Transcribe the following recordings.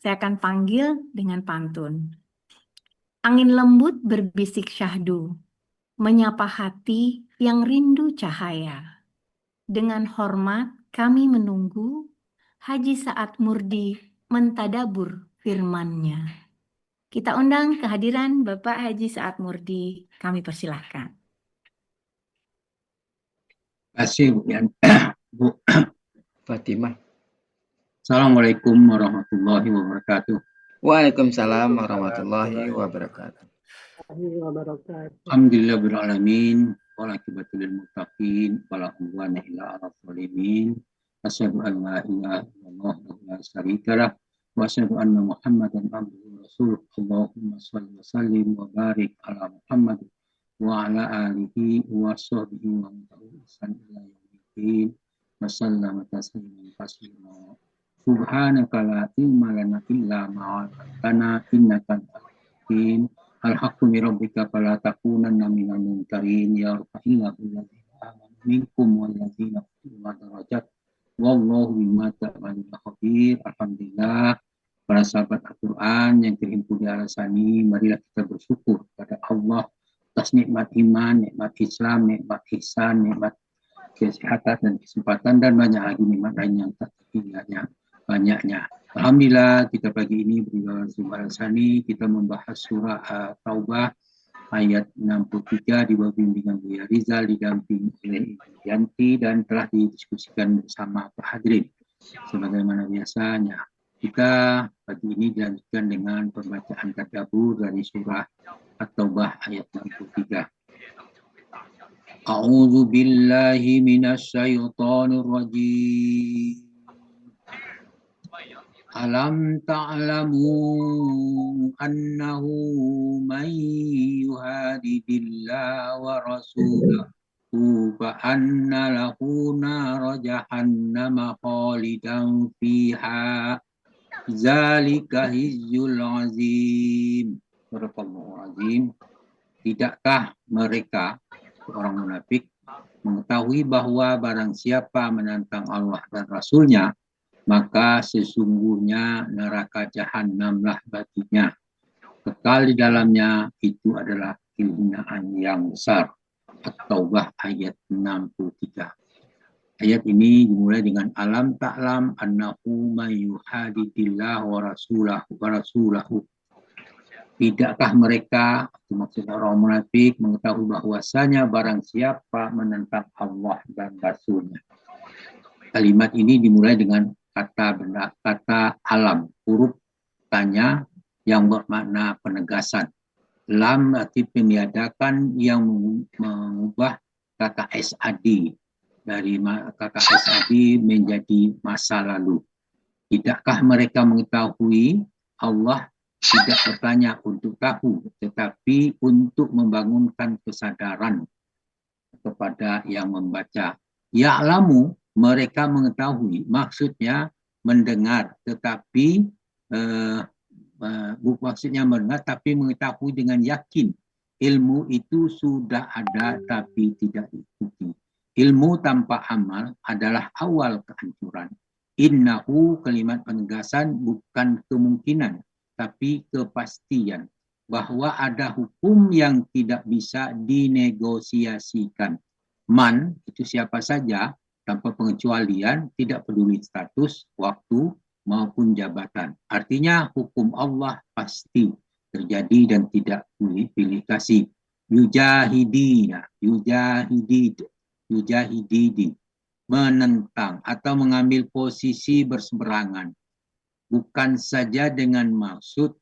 Saya akan panggil dengan pantun. Angin lembut berbisik syahdu, menyapa hati yang rindu cahaya. Dengan hormat kami menunggu Haji Saad Murdi mentadabur firman-Nya. Kita undang kehadiran Bapak Haji Saad Murdi. Kami persilahkan. Terima kasih Bu Bu Fatimah. Assalamualaikum warahmatullahi wabarakatuh. Waalaikumsalam warahmatullahi wabarakatuh. Alhamdulillahirabbil alamin walakibatul lil muttaqin wala udwana illa 'alal zalimin. Asyhadu an la ilaha illallah wa la syarikalah wa asyhadu anna Muhammadan abduhu wa rasuluh. Allahumma shalli wa sallim wa barik ala Muhammad wa ala alihi wa sahbihi wa man tabi'ahum ila yaumil wa sallama tasliman katsiran. Subhanaka la ilma lana illa ma 'allamtana innaka antal hakim. Al-haqqu min rabbika fala takunanna minal mumtarin ya rabbana alladzina amanu minkum walladzina utul darajat wallahu bima ta'maluna khabir. Alhamdulillah, para sahabat Al-Quran yang terhimpun di Al-Sani, marilah kita bersyukur kepada Allah atas nikmat iman, nikmat Islam, nikmat ihsan, nikmat kesehatan dan kesempatan, dan banyak lagi nikmat lain yang tak terhingga banyaknya. Alhamdulillah, kita pagi ini beribadah Al-Sani, kita membahas surah Taubah ayat 63 di bawah bimbingan Buya Rizal didampingi oleh Ibu Yanti dan telah didiskusikan bersama Pak Hadirin. Sebagaimana biasanya, kita pagi ini dilanjutkan dengan pembacaan tadabbur dari surah At-Taubah ayat 63. A'udzu billahi minasy syaithanir rajim. Alam ta'lamu annahu man yuhadidillah wa rasulahu fa anna lahu nara jahannama khalidan fiha zalika hizyul azim. Barakallahu azim. Tidakkah mereka, orang munafik, mengetahui bahwa barang siapa menantang Allah dan Rasulnya, maka sesungguhnya neraka jahanamlah baginya. Kekal di dalamnya, itu adalah kehinaan yang besar. At-Taubah ayat 63. Ayat ini dimulai dengan alam ta'lam annahu may yuhadidillah wa rasulahu. Tidakkah mereka, maksudnya orang munafik, mengetahui bahwasanya barang siapa menentang Allah dan Rasulnya. Kalimat ini dimulai dengan kata alam, huruf tanya yang bermakna penegasan. Lam arti peniadakan yang mengubah kata SAD dari kata SAD menjadi masa lalu. Tidakkah mereka mengetahui? Allah tidak bertanya untuk tahu, tetapi untuk membangunkan kesadaran kepada yang membaca. Ya'lamu, mereka mengetahui, maksudnya mendengar, tetapi maksudnya mendengar tapi mengetahui dengan yakin. Ilmu itu sudah ada tapi tidak diikuti. Ilmu tanpa amal adalah awal kehancuran. Innahu, kalimat penegasan, bukan kemungkinan tapi kepastian bahwa ada hukum yang tidak bisa dinegosiasikan. Man, itu siapa saja, tanpa pengecualian, tidak peduli status, waktu, maupun jabatan. Artinya hukum Allah pasti terjadi dan tidak pilih kasih. Yujahidina, yujahididi, menentang atau mengambil posisi berseberangan. Bukan saja dengan maksud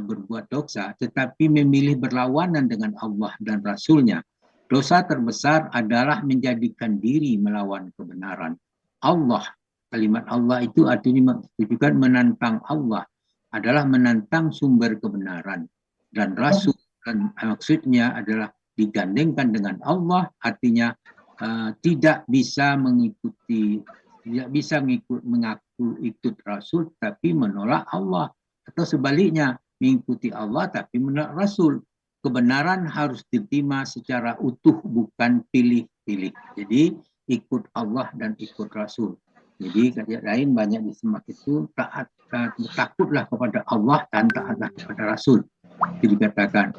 berbuat dosa, tetapi memilih berlawanan dengan Allah dan Rasulnya. Dosa terbesar adalah menjadikan diri melawan kebenaran. Allah, kalimat Allah itu artinya menunjukkan menantang Allah, adalah menantang sumber kebenaran. Dan Rasul, dan maksudnya adalah digandengkan dengan Allah, artinya tidak bisa mengikuti, tidak bisa mengaku ikut Rasul, tapi menolak Allah. Atau sebaliknya, mengikuti Allah tapi menolak Rasul. Kebenaran harus diterima secara utuh, bukan pilih-pilih. Jadi ikut Allah dan ikut Rasul. Jadi kata lain banyak di semak itu takutlah kepada Allah dan taatlah kepada Rasul. Itu dikatakan.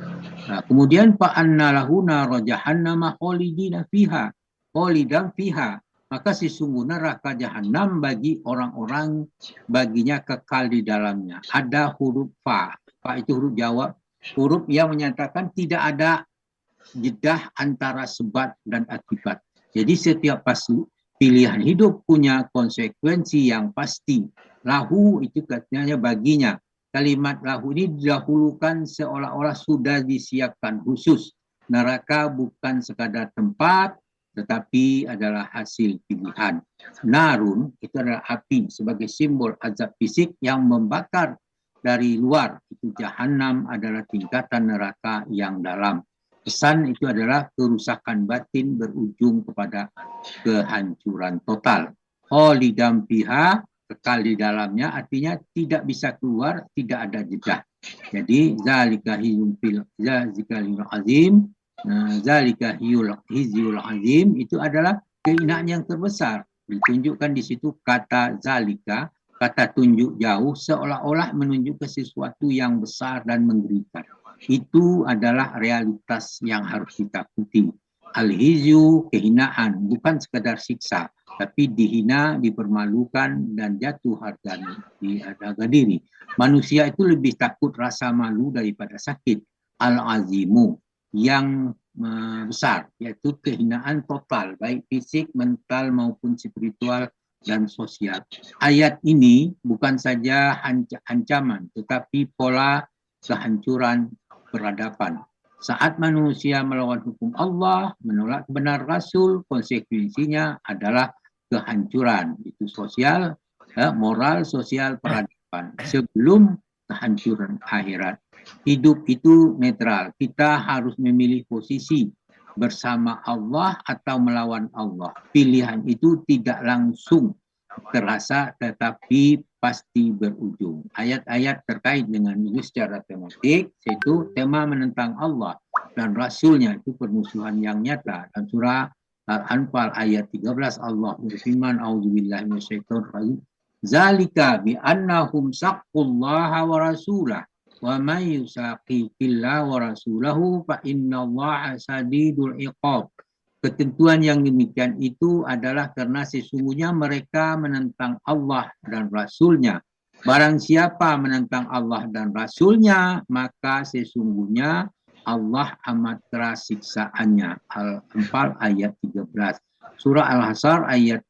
Nah, kemudian fa'anna lahu nara jahannama khalidina fiha. Khalidan fiha. Maka sesungguhnya neraka jahanam bagi orang-orang baginya kekal di dalamnya. Ada huruf fa. Fa itu huruf jawab. Huruf yang menyatakan tidak ada jedah antara sebab dan akibat. Jadi setiap pilihan hidup punya konsekuensi yang pasti. Lahu itu katanya baginya. Kalimat lahu ini didahulukan seolah-olah sudah disiapkan khusus. Neraka bukan sekadar tempat, tetapi adalah hasil pilihan. Narun itu adalah api sebagai simbol azab fisik yang membakar dari luar. Itu jahanam adalah tingkatan neraka yang dalam. Pesan itu adalah kerusakan batin berujung kepada kehancuran total. Khalidam fiha, kekal di dalamnya, artinya tidak bisa keluar, tidak ada jeda. Jadi zalika hizyul azim, zalika hizyul azim itu adalah kehinaan yang terbesar. Ditunjukkan di situ kata zalika, kata tunjuk jauh seolah-olah menunjuk ke sesuatu yang besar dan mengerikan. Itu adalah realitas yang harus ditakuti. Al-hizyu, kehinaan, bukan sekedar siksa, tapi dihina, dipermalukan, dan jatuh harga diri. Manusia itu lebih takut rasa malu daripada sakit. Al-azimu, yang besar, yaitu kehinaan total, baik fisik, mental, maupun spiritual, dan sosial. Ayat ini bukan saja ancaman, tetapi pola kehancuran peradaban. Saat manusia melawan hukum Allah, menolak kebenaran Rasul, konsekuensinya adalah kehancuran. Itu sosial, moral, sosial, peradaban. Sebelum kehancuran akhirat. Hidup itu netral. Kita harus memilih posisi bersama Allah atau melawan Allah. Pilihan itu tidak langsung terasa tetapi pasti berujung. Ayat-ayat terkait dengan itu secara tematik, yaitu tema menentang Allah dan Rasulnya itu permusuhan yang nyata. Dan surah Al-Anfal ayat 13 Allah berfirman, A'udzubillahi minasyaitonir rajim. Zalika bi annahum saqqullaha wa rasulah wa may yusaqiqillaha wa rasulahu fa innallaha sadidul iqab. Ketentuan yang demikian itu adalah karena sesungguhnya mereka menentang Allah dan Rasulnya. Barang siapa menentang Allah dan Rasulnya, maka sesungguhnya Allah amat keras siksaannya. Al-Anfal ayat 13. Surah Al-Hasr ayat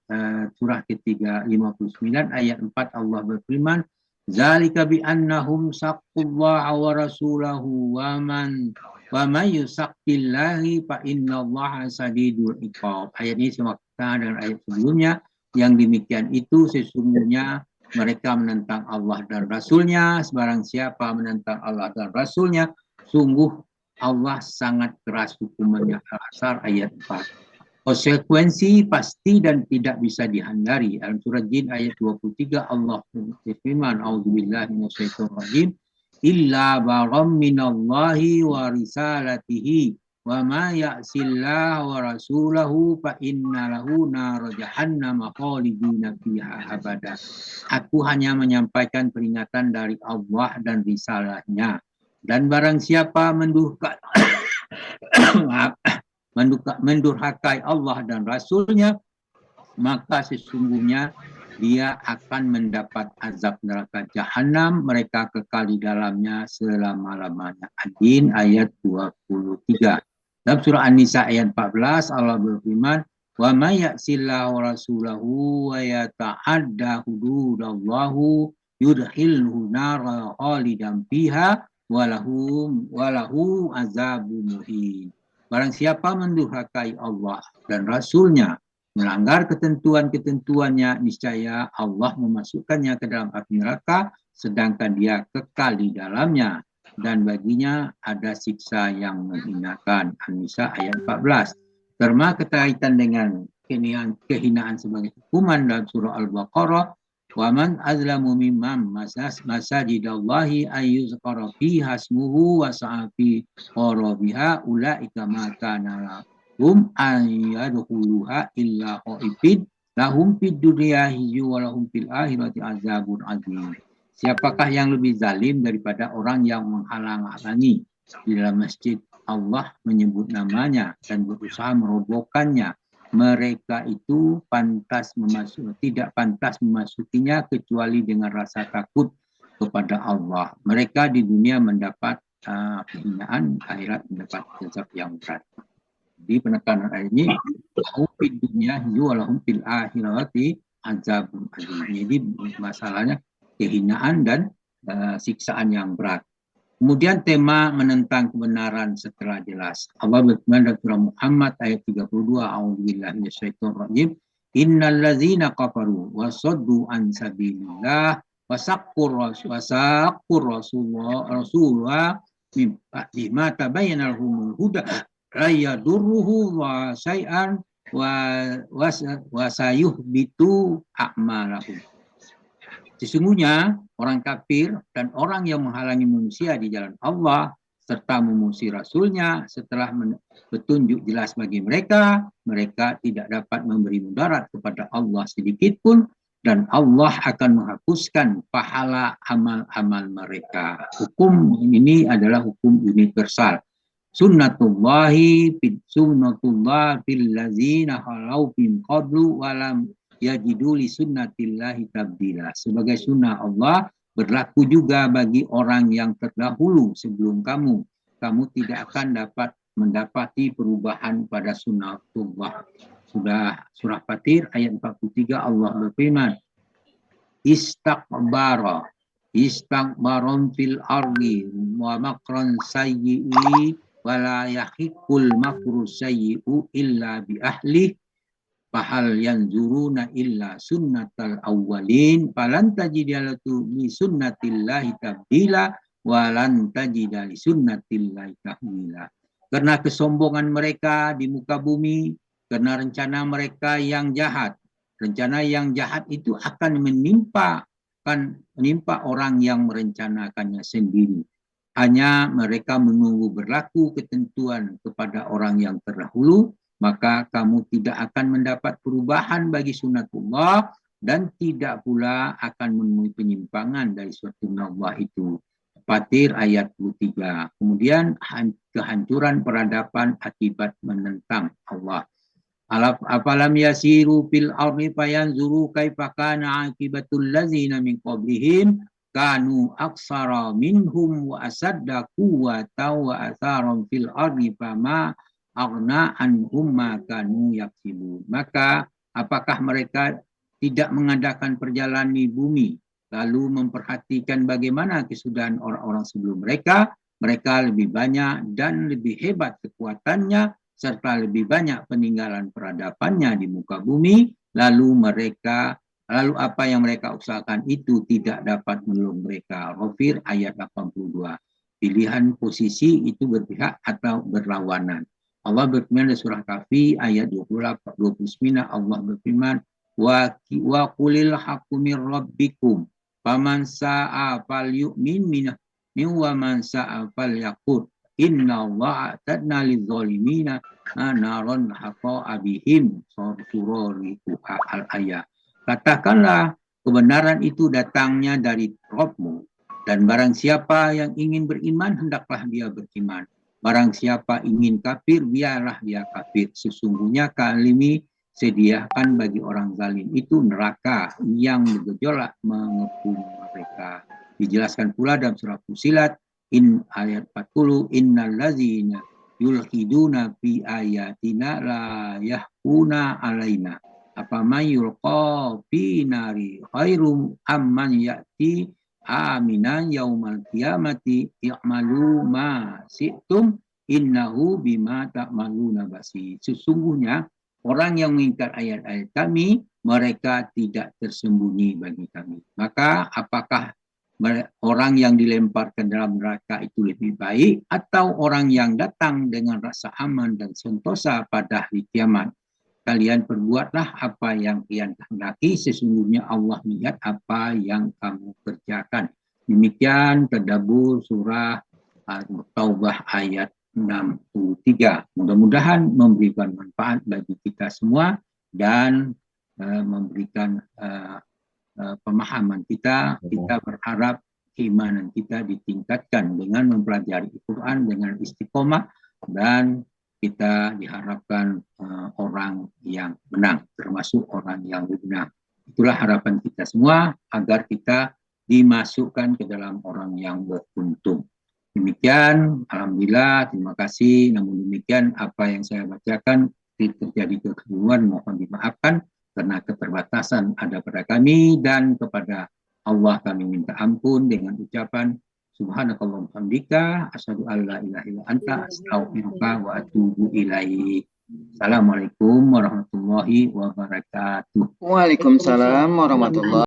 surah ketiga 59 ayat 4 Allah berfirman, Zalika bi annahum saqqullaha wa rasulahu wa may yusaqqillahi fa innallaha sadidul iqab. Ayat ini sama dengan ayat sebelumnya. Yang demikian itu sesungguhnya mereka menentang Allah dan Rasulnya. Sebarang siapa menentang Allah dan Rasulnya, sungguh Allah sangat keras hukumannya. Al-Hasr ayat 4. Konsekuensi pasti dan tidak bisa dihindari. Dalam surah Jin ayat 23 Allah berfirman, A'udzubillahi minasyaitonir rajim, illa baram minallahi wa risalatihi wa ma ya'sillahu wa rasulahu fa inna lahu nar jahannam khalidina fiha abada. Aku hanya menyampaikan peringatan dari Allah dan risalahnya. Dan barang siapa mendurhakai Allah dan Rasulnya, maka sesungguhnya dia akan mendapat azab neraka jahanam, mereka kekal di dalamnya selama-lamanya. Ad-Din ayat 23. Dalam surah An-Nisa ayat 14 Allah berfirman, wa may ya'sillahu rasulahu wa yata'adda hududallahu yudkhilhu nara khalidan fiha wa lahu azabun muhin. Barang siapa mendurhakai Allah dan Rasulnya, melanggar ketentuan-ketentuannya, niscaya Allah memasukkannya ke dalam api neraka, sedangkan dia kekal di dalamnya, dan baginya ada siksa yang menghinakan. An-Nisa ayat 14. Berkaitan dengan kehinaan sebagai hukuman dalam surah Al-Baqarah, wa man azlamu mimman masajidallahi ayyuzkara fiha ismuhu wa sa'afi qarabiha ulaika ma kana lahum an yadkhuluha illa khaifin Lahum fid dunya khizyun wa lahum fil akhirati azabun azim. Siapakah yang lebih zalim daripada orang yang menghalang-halangi di dalam masjid Allah menyebut namanya dan berusaha merobohkannya? Mereka itu tidak pantas memasukinya kecuali dengan rasa takut kepada Allah. Mereka di dunia mendapat kehinaan, akhirat mendapat azab yang berat. Di penekanan ayat ini, lahum fid dunya wa lahum fil akhirati azabun azim. Jadi masalahnya kehinaan dan siksaan yang berat. Kemudian tema menentang kebenaran setelah jelas. Allah berfirman dalam surah Muhammad ayat 32, A'udzubillahi minasyaitonir rajim. Innal ladzina kafaru wa saddu an sabilillah wa saqqur rasulullah min ba'di ma tabayyana lahumul huda la yadurruhu wa syai'an wa sayuhbitu a'malahum. Sesungguhnya orang kafir dan orang yang menghalangi manusia di jalan Allah serta memusuhi Rasulnya setelah petunjuk jelas bagi mereka, mereka tidak dapat memberi mudarat kepada Allah sedikit pun dan Allah akan menghapuskan pahala amal-amal mereka. Hukum ini adalah hukum universal. Sunnatullah fil ladzina khalau min qablu walam yajidu li sunnatillahi tabdila. Sebagai sunnah Allah berlaku juga bagi orang yang terdahulu sebelum kamu. Kamu tidak akan dapat mendapati perubahan pada sunnatullah. Sudah surah Fatir ayat 43 Allah berfirman, istakbaron fil ardi wa makran sayyi'i wala yahiqul makru sayyi'u illa bi ahli fahal yanzuruna illa sunnatal awwalin falan tajidalatu li sunnatillahi tabdila walan tajidali sunnatillahi tahwila. Karena kesombongan mereka di muka bumi, karena rencana mereka yang jahat. Rencana yang jahat itu akan menimpa orang yang merencanakannya sendiri. Hanya mereka menunggu berlaku ketentuan kepada orang yang terdahulu, maka kamu tidak akan mendapat perubahan bagi sunnatullah dan tidak pula akan menemui penyimpangan dari sunnatullah itu. Fatir ayat 23. Kemudian kehancuran peradaban akibat menentang Allah. Afalam yasiru fil ardi fayanzuru kaifa kana aqibatul ladzina min qablihim kanu aksara minhum wa asadda quwwatan wa atharan fil ardi fama aghna anhum ma kanu yaksibun. Maka apakah mereka tidak mengadakan perjalanan di bumi lalu memperhatikan bagaimana kesudahan orang-orang sebelum mereka? Mereka lebih banyak dan lebih hebat kekuatannya serta lebih banyak peninggalan peradabannya di muka bumi, lalu apa yang mereka usahakan itu tidak dapat menolong mereka. Ghafir ayat 82. Pilihan posisi itu berpihak atau berlawanan. Allah berfirman di surah Kahfi ayat 29, Allah berfirman, wa qulil haqqu mir rabbikum faman sa'a falyu'min minhu wa man sa'a falyakfur. Inna Allah atadna lizalimina naron haqa abihim sururiku al-ayat. Katakanlah kebenaran itu datangnya dari Rabbmu dan barang siapa yang ingin beriman hendaklah dia beriman. Barang siapa ingin kafir biarlah dia kafir. Sesungguhnya kami sediakan bagi orang zalim itu neraka yang bergejolak mengepung mereka. Dijelaskan pula dalam surah Fussilat ayat 40, innal ladzina yulhiduna fi ayatina la yahkuna alaina apama yulqa fi nari khairum amman ya'ti aminan yaumal qiyamati i'malu ma syi'tum innahu bima ta'maluna basir. Sesungguhnya orang yang mengingkar ayat-ayat kami mereka tidak tersembunyi bagi kami. Maka apakah orang yang dilemparkan dalam neraka itu lebih baik atau orang yang datang dengan rasa aman dan sentosa pada hari kiamat? Kalian perbuatlah apa yang kalian kehendaki, sesungguhnya Allah melihat apa yang kamu kerjakan. Demikian tadabbur surah Taubah ayat 63. Mudah-mudahan memberikan manfaat bagi kita semua dan memberikan pemahaman kita berharap keimanan kita ditingkatkan dengan mempelajari Al-Quran dengan istiqomah, dan kita diharapkan orang yang menang, termasuk orang yang benar. Itulah harapan kita semua, agar kita dimasukkan ke dalam orang yang beruntung. Demikian, alhamdulillah, terima kasih. Namun demikian, apa yang saya bacakan terjadi kekeliruan, mohon dimaafkan karena keterbatasan ada pada kami, dan kepada Allah kami minta ampun dengan ucapan subhanakallahumma hamdika asyhadu an la ilaha illa anta astaghfiruka wa atubu ilaik. Assalamualaikum warahmatullahi wabarakatuh. Waalaikumsalam warahmatullahi